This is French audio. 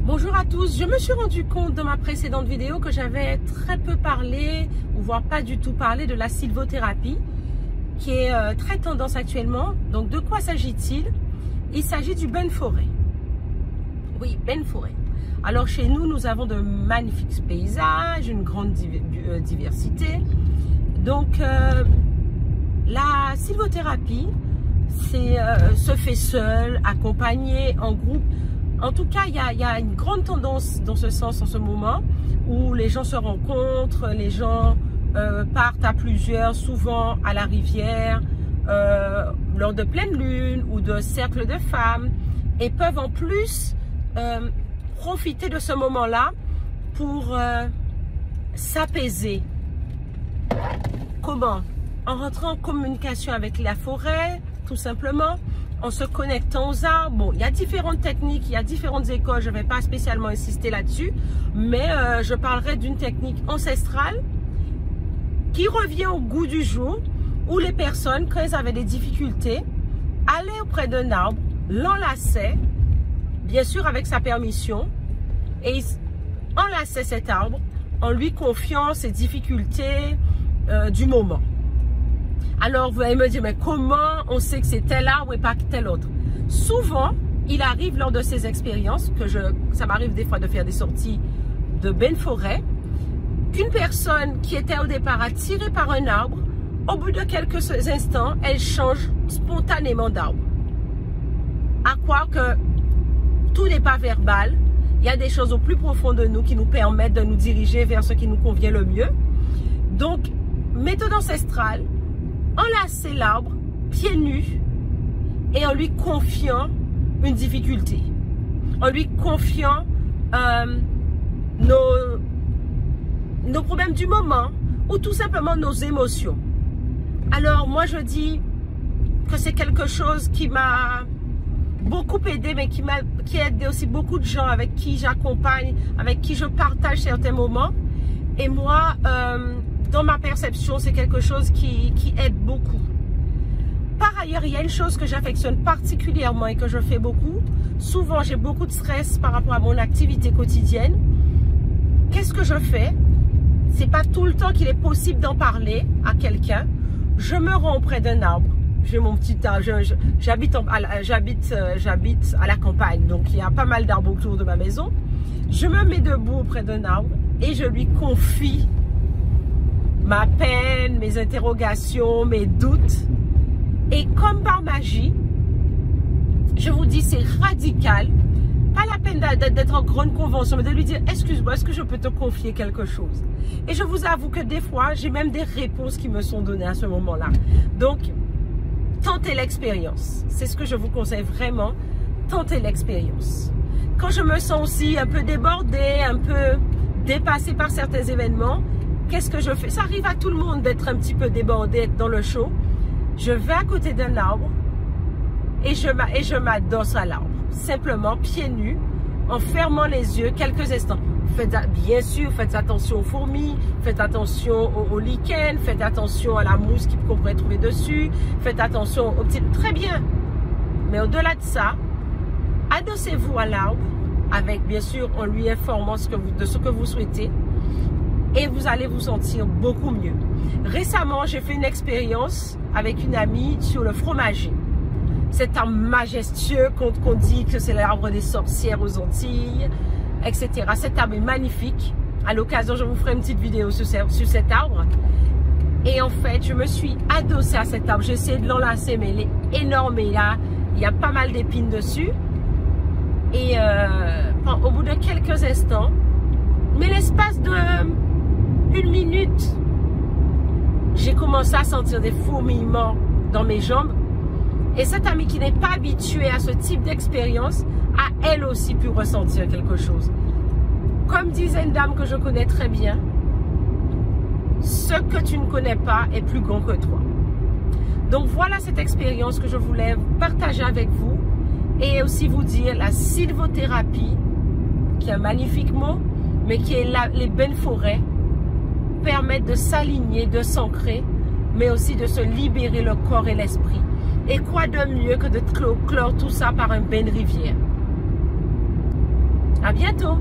Bonjour à tous, je me suis rendu compte dans ma précédente vidéo que j'avais très peu parlé, ou voire pas du tout parlé de la sylvothérapie, qui est très tendance actuellement. Donc de quoi s'agit-il? Il s'agit du bain de forêt. Oui, bain de forêt. Alors chez nous, nous avons de magnifiques paysages, une grande diversité. Donc la sylvothérapie, se fait seul, accompagné, en groupe. En tout cas, il y a une grande tendance dans ce sens en ce moment où les gens se rencontrent, les gens partent à plusieurs, souvent à la rivière, lors de pleine lune ou de cercles de femmes, et peuvent en plus profiter de ce moment-là pour s'apaiser. Comment? En rentrant en communication avec la forêt, tout simplement, en se connectant aux arbres. Bon, il y a différentes techniques, il y a différentes écoles, je ne vais pas spécialement insister là-dessus, mais je parlerai d'une technique ancestrale qui revient au goût du jour, où les personnes, quand elles avaient des difficultés, allaient auprès d'un arbre, l'enlaçaient, bien sûr avec sa permission, et enlaçaient cet arbre en lui confiant ses difficultés du moment. Alors, vous allez me dire, mais comment on sait que c'est tel arbre et pas tel autre? Souvent, il arrive lors de ces expériences, ça m'arrive des fois de faire des sorties de bain de forêt, qu'une personne qui était au départ attirée par un arbre, au bout de quelques instants, elle change spontanément d'arbre. À croire que tout n'est pas verbal, il y a des choses au plus profond de nous qui nous permettent de nous diriger vers ce qui nous convient le mieux. Donc, méthode ancestrale, enlacer l'arbre, pieds nus, et en lui confiant une difficulté, en lui confiant nos problèmes du moment, ou tout simplement nos émotions. Alors moi je dis que c'est quelque chose qui m'a beaucoup aidé, mais qui a aidé aussi beaucoup de gens avec qui j'accompagne, avec qui je partage certains moments. Et moi, dans ma perception, c'est quelque chose qui aide beaucoup. Par ailleurs, il y a une chose que j'affectionne particulièrement et que je fais beaucoup. Souvent, j'ai beaucoup de stress par rapport à mon activité quotidienne. Qu'est-ce que je fais? C'est pas tout le temps qu'il est possible d'en parler à quelqu'un. Je me rends auprès d'un arbre. J'ai mon petit arbre. J'habite à la campagne, donc il y a pas mal d'arbres autour de ma maison. Je me mets debout auprès d'un arbre et je lui confie ma peine, mes interrogations, mes doutes. Et comme par magie, je vous dis, c'est radical. Pas la peine d'être en grande convention, mais de lui dire, excuse-moi, est-ce que je peux te confier quelque chose? Et je vous avoue que des fois, j'ai même des réponses qui me sont données à ce moment-là. Donc, tentez l'expérience. C'est ce que je vous conseille vraiment. Tentez l'expérience. Quand je me sens aussi un peu débordée, un peu dépassée par certains événements, qu'est-ce que je fais? Ça arrive à tout le monde d'être un petit peu débordé, d'être dans le chaud. Je vais à côté d'un arbre et je m'adosse à l'arbre. Simplement, pieds nus, en fermant les yeux quelques instants. Bien sûr, faites attention aux fourmis, faites attention aux lichens, faites attention à la mousse qu'on pourrait trouver dessus, faites attention aux petits... Très bien. Mais au-delà de ça, adossez-vous à l'arbre, avec bien sûr en lui informant de ce que vous souhaitez. Et vous allez vous sentir beaucoup mieux. Récemment, j'ai fait une expérience avec une amie sur le fromager. Cet arbre majestueux qu'on dit que c'est l'arbre des sorcières aux Antilles, etc. Cet arbre est magnifique. À l'occasion, je vous ferai une petite vidéo sur cet arbre. Et en fait, je me suis adossée à cet arbre. J'ai essayé de l'enlacer, mais il est énorme. Et là, il y a pas mal d'épines dessus. Et au bout de quelques instants, mais l'espace de... une minute, j'ai commencé à sentir des fourmillements dans mes jambes. Et cette amie qui n'est pas habituée à ce type d'expérience a elle aussi pu ressentir quelque chose. Comme disait une dame que je connais très bien, ce que tu ne connais pas est plus grand que toi. Donc voilà cette expérience que je voulais partager avec vous. Et aussi vous dire la sylvothérapie, qui est un magnifique mot, mais qui est les bains de forêt, permettent de s'aligner, de s'ancrer, mais aussi de se libérer le corps et l'esprit. Et quoi de mieux que de clore tout ça par un bain de rivière? À bientôt. bientôt.